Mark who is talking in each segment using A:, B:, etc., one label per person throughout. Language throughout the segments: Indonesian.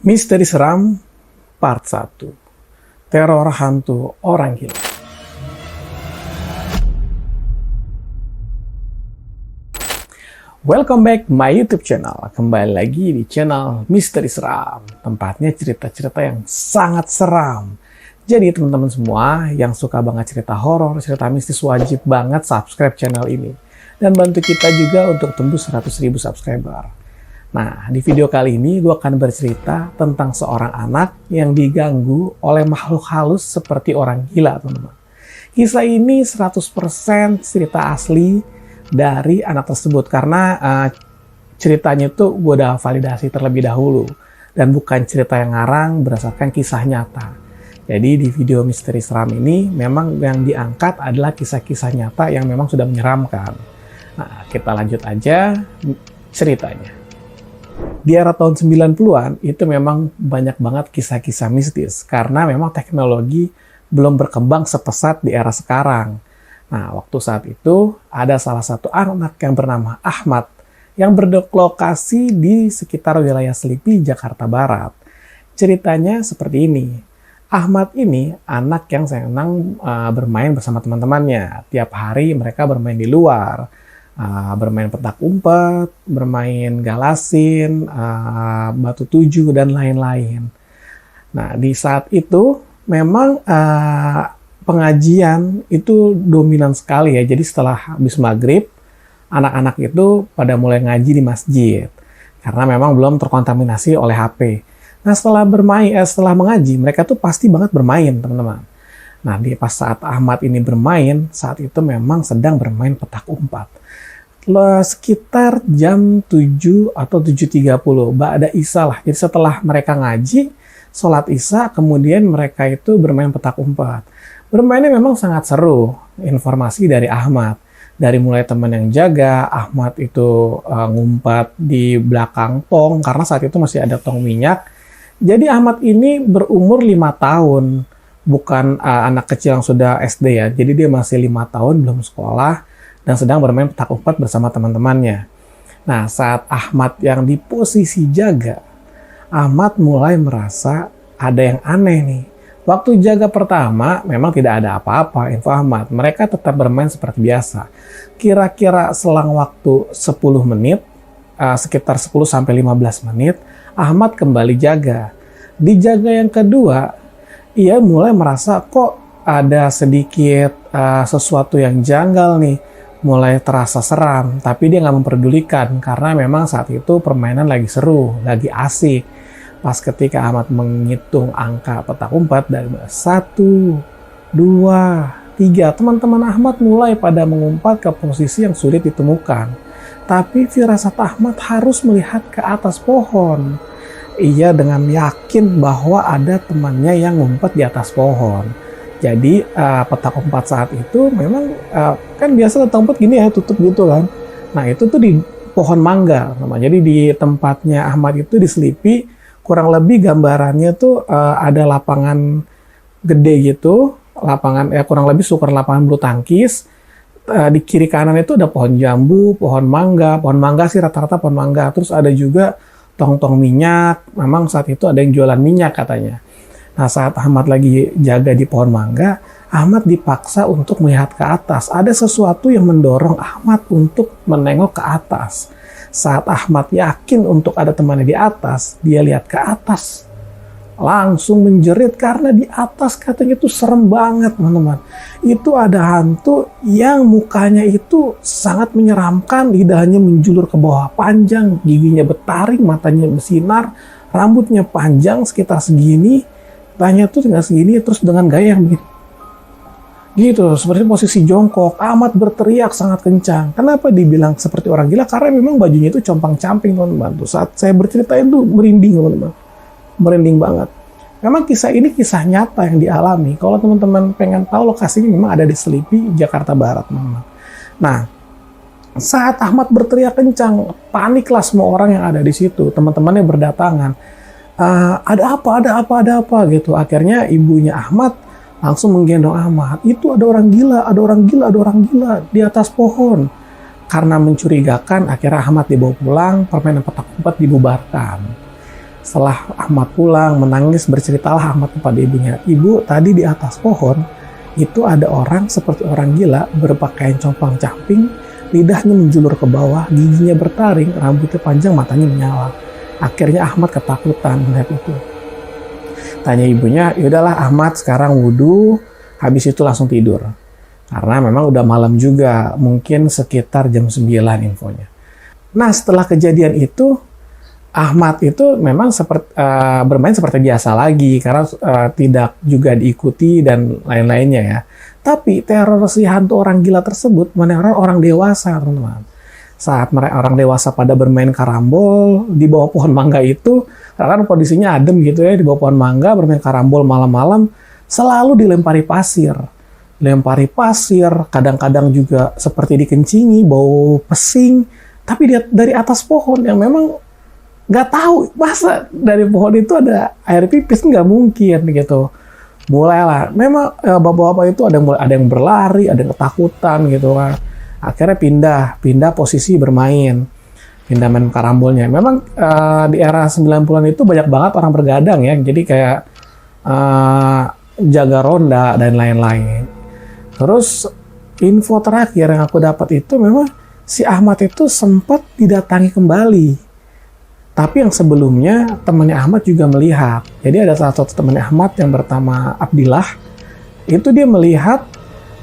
A: Misteri Seram Part 1. Teror Hantu Orang Gila. Welcome back my YouTube channel. Kembali lagi di channel Misteri Seram. Tempatnya cerita-cerita yang sangat seram. Jadi teman-teman semua yang suka banget cerita horor, cerita mistis, wajib banget subscribe channel ini. Dan bantu kita juga untuk tembus 100.000 subscriber. Nah, di video kali ini gue akan bercerita tentang seorang anak yang diganggu oleh makhluk halus seperti orang gila, teman-teman. Kisah ini 100% cerita asli dari anak tersebut, karena ceritanya itu gue udah validasi terlebih dahulu. Dan bukan cerita yang ngarang berdasarkan kisah nyata. Jadi di video Misteri Seram ini memang yang diangkat adalah kisah-kisah nyata yang memang sudah menyeramkan. Nah, kita lanjut aja ceritanya. Di era tahun 90-an itu memang banyak banget kisah-kisah mistis karena memang teknologi belum berkembang sepesat di era sekarang. Nah, waktu saat itu ada salah satu anak yang bernama Ahmad yang berlokasi di sekitar wilayah Selipi, Jakarta Barat. Ceritanya seperti ini. Ahmad ini anak yang senang bermain bersama teman-temannya. Tiap hari mereka bermain di luar. Bermain petak umpet, bermain galasin, batu tujuh, dan lain-lain. Nah, di saat itu memang pengajian itu dominan sekali ya. Jadi setelah habis maghrib, anak-anak itu pada mulai ngaji di masjid. Karena memang belum terkontaminasi oleh HP. Nah, setelah mengaji, mereka tuh pasti banget bermain, teman-teman. Nah, pas saat Ahmad ini bermain, saat itu memang sedang bermain petak umpat. Sekitar jam 7 atau 7.30, ba'da Isya lah. Jadi setelah mereka ngaji, sholat Isya, kemudian mereka itu bermain petak umpat. Bermainnya memang sangat seru. Informasi dari Ahmad. Dari mulai teman yang jaga, Ahmad itu ngumpat di belakang tong, karena saat itu masih ada tong minyak. Jadi Ahmad ini berumur 5 tahun. Bukan anak kecil yang sudah SD ya. Jadi dia masih 5 tahun, belum sekolah. Dan sedang bermain petak umpet bersama teman-temannya. Nah, saat Ahmad yang di posisi jaga, Ahmad mulai merasa ada yang aneh nih. Waktu jaga pertama, memang tidak ada apa-apa, info Ahmad. Mereka tetap bermain seperti biasa. Kira-kira selang waktu 10 menit, sekitar 10-15 menit, Ahmad kembali jaga. Di jaga yang kedua, ia mulai merasa kok ada sedikit sesuatu yang janggal nih. Mulai terasa seram, tapi dia nggak memperdulikan karena memang saat itu permainan lagi seru, lagi asik. Pas ketika Ahmad menghitung angka petak umpat dari 1, 2, 3, teman-teman Ahmad mulai pada mengumpat ke posisi yang sulit ditemukan. Tapi firasat Ahmad harus melihat ke atas pohon. Ia dengan yakin bahwa ada temannya yang ngumpet di atas pohon. Jadi petak umpat saat itu memang kan biasa petak umpat gini ya, tutup gitu kan. Nah, itu tuh di pohon mangga. Jadi di tempatnya Ahmad itu di Selipi, kurang lebih gambarannya tuh ada lapangan gede gitu, lapangan kurang lebih seukur lapangan bulu tangkis. Di kiri kanan itu ada pohon jambu, pohon mangga sih rata-rata pohon mangga. Terus ada juga tong-tong minyak. Memang saat itu ada yang jualan minyak katanya. Nah, saat Ahmad lagi jaga di pohon mangga, Ahmad dipaksa untuk melihat ke atas. Ada sesuatu yang mendorong Ahmad untuk menengok ke atas. Saat Ahmad yakin untuk ada temannya di atas, dia lihat ke atas. Langsung menjerit karena di atas katanya itu serem banget, teman-teman. Itu ada hantu yang mukanya itu sangat menyeramkan, lidahnya menjulur ke bawah panjang, giginya bertaring, matanya bersinar, rambutnya panjang sekitar segini. Tanya tuh tinggal segini terus dengan gaya yang begitu. Gitu, seperti posisi jongkok. Ahmad berteriak sangat kencang. Kenapa dibilang seperti orang gila? Karena memang bajunya itu compang-camping, teman-teman. Tuh, saat saya bercerita itu merinding, teman-teman. Merinding banget. Memang kisah ini kisah nyata yang dialami. Kalau teman-teman pengen tahu lokasinya memang ada di Selipi, Jakarta Barat, teman-teman. Nah, saat Ahmad berteriak kencang, paniklah semua orang yang ada di situ. Teman-temannya berdatangan. Ada apa gitu. Akhirnya ibunya Ahmad langsung menggendong Ahmad. Itu ada orang gila di atas pohon. Karena mencurigakan, akhirnya Ahmad dibawa pulang, permainan petak umpet dibubarkan. Setelah Ahmad pulang, menangis, berceritalah Ahmad kepada ibunya. Ibu, tadi di atas pohon, itu ada orang seperti orang gila, berpakaian compang-camping, lidahnya menjulur ke bawah, giginya bertaring, rambutnya panjang, matanya menyala. Akhirnya Ahmad ketakutan melihat itu. Tanya ibunya, yaudahlah Ahmad sekarang wudhu, habis itu langsung tidur. Karena memang udah malam juga, mungkin sekitar jam 9 infonya. Nah, setelah kejadian itu, Ahmad itu memang bermain seperti biasa lagi karena tidak juga diikuti dan lain-lainnya ya. Tapi teror si hantu orang gila tersebut meneror orang dewasa, teman-teman. Saat orang dewasa pada bermain karambol di bawah pohon mangga itu, karena kan kondisinya adem gitu ya, di bawah pohon mangga bermain karambol malam-malam, selalu dilempari pasir. Lempari pasir, kadang-kadang juga seperti dikencingi, bau pesing, tapi dari atas pohon yang memang nggak tahu, masa dari pohon itu ada air pipis, nggak mungkin gitu. Mulailah, memang bapak-bapak itu ada yang berlari, ada yang ketakutan gitu kan. Akhirnya pindah posisi bermain, pindah main karambolnya. Memang di era 90-an itu banyak banget orang bergadang ya, jadi kayak jaga ronda dan lain-lain. Terus info terakhir yang aku dapat itu memang si Ahmad itu sempat didatangi kembali. Tapi yang sebelumnya temannya Ahmad juga melihat. Jadi ada salah satu temannya Ahmad yang bernama Abdillah. Itu dia melihat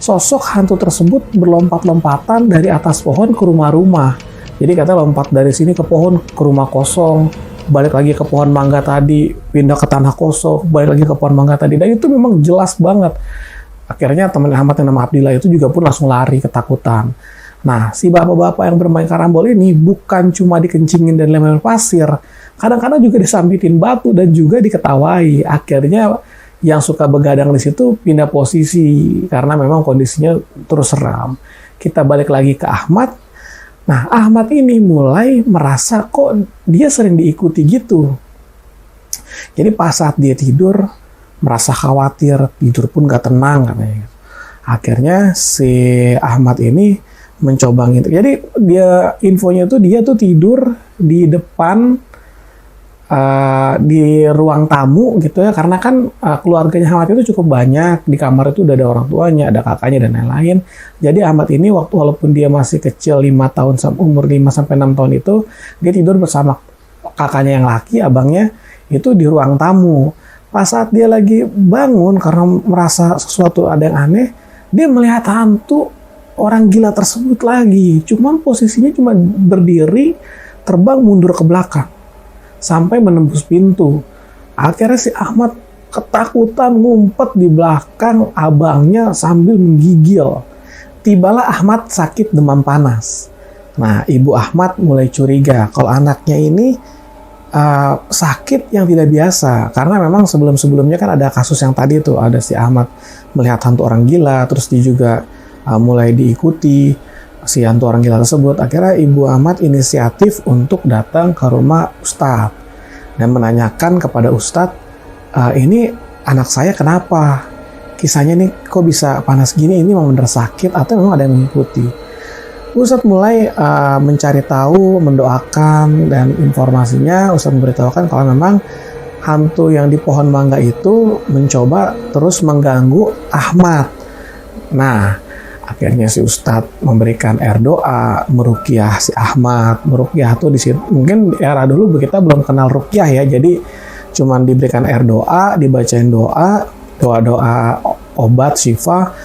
A: sosok hantu tersebut berlompat-lompatan dari atas pohon ke rumah-rumah. Jadi katanya lompat dari sini ke pohon ke rumah kosong, balik lagi ke pohon mangga tadi, pindah ke tanah kosong, balik lagi ke pohon mangga tadi. Dan itu memang jelas banget. Akhirnya teman Ahmad yang nama Abdillah itu juga pun langsung lari ketakutan. Nah, si bapak-bapak yang bermain karambol ini bukan cuma dikencingin dan lempar pasir, kadang-kadang juga disambitin batu dan juga diketawai. Akhirnya yang suka begadang di situ pindah posisi karena memang kondisinya terus seram. Kita balik lagi ke Ahmad. Nah, Ahmad ini mulai merasa kok dia sering diikuti gitu. Jadi pas saat dia tidur, merasa khawatir, tidur pun gak tenang katanya. Akhirnya si Ahmad ini mencoba gitu. Jadi infonya tuh dia tuh tidur di depan di ruang tamu gitu ya, karena kan keluarganya Ahmad itu cukup banyak, di kamar itu udah ada orang tuanya, ada kakaknya dan lain-lain. Jadi Ahmad ini walaupun dia masih kecil 5 tahun umur 5 sampai 6 tahun itu dia tidur bersama kakaknya yang laki, abangnya itu di ruang tamu. Pas saat dia lagi bangun karena merasa sesuatu ada yang aneh, dia melihat hantu orang gila tersebut lagi. Cuman posisinya cuma berdiri, terbang mundur ke belakang sampai menembus pintu. Akhirnya si Ahmad ketakutan ngumpet di belakang abangnya sambil menggigil. Tibalah Ahmad sakit demam panas. Nah, ibu Ahmad mulai curiga kalau anaknya ini sakit yang tidak biasa, karena memang sebelum-sebelumnya kan ada kasus yang tadi tuh, ada si Ahmad melihat hantu orang gila, terus dia juga mulai diikuti si hantu orang gila tersebut. Akhirnya ibu Ahmad inisiatif untuk datang ke rumah Ustadz dan menanyakan kepada Ustadz, ini anak saya kenapa? Kisahnya nih kok bisa panas gini, ini memang benar sakit atau memang ada yang mengikuti? Ustadz mulai mencari tahu, mendoakan, dan informasinya Ustadz memberitahukan kalau memang hantu yang di pohon mangga itu mencoba terus mengganggu Ahmad. Nah, akhirnya si Ustadz memberikan air doa, meruqyah si Ahmad. Meruqyah tuh di situ mungkin di era dulu kita belum kenal ruqyah ya, jadi cuman diberikan air doa, dibacain doa obat syifa.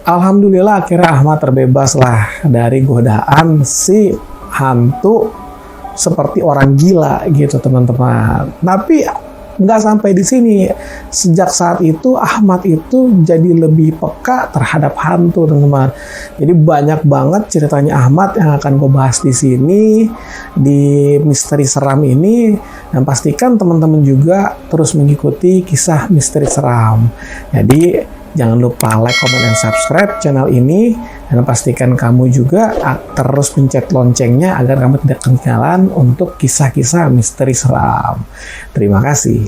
A: Alhamdulillah akhirnya Ahmad terbebas lah dari godaan si hantu seperti orang gila gitu teman-teman. Tapi nggak sampai di sini. Sejak saat itu Ahmad itu jadi lebih peka terhadap hantu teman-teman. Jadi banyak banget ceritanya Ahmad yang akan gue bahas di sini di misteri seram ini, dan pastikan teman-teman juga terus mengikuti kisah misteri seram. Jadi jangan lupa like, comment, dan subscribe channel ini, dan pastikan kamu juga terus pencet loncengnya agar kamu tidak ketinggalan untuk kisah-kisah misteri seram. Terima kasih.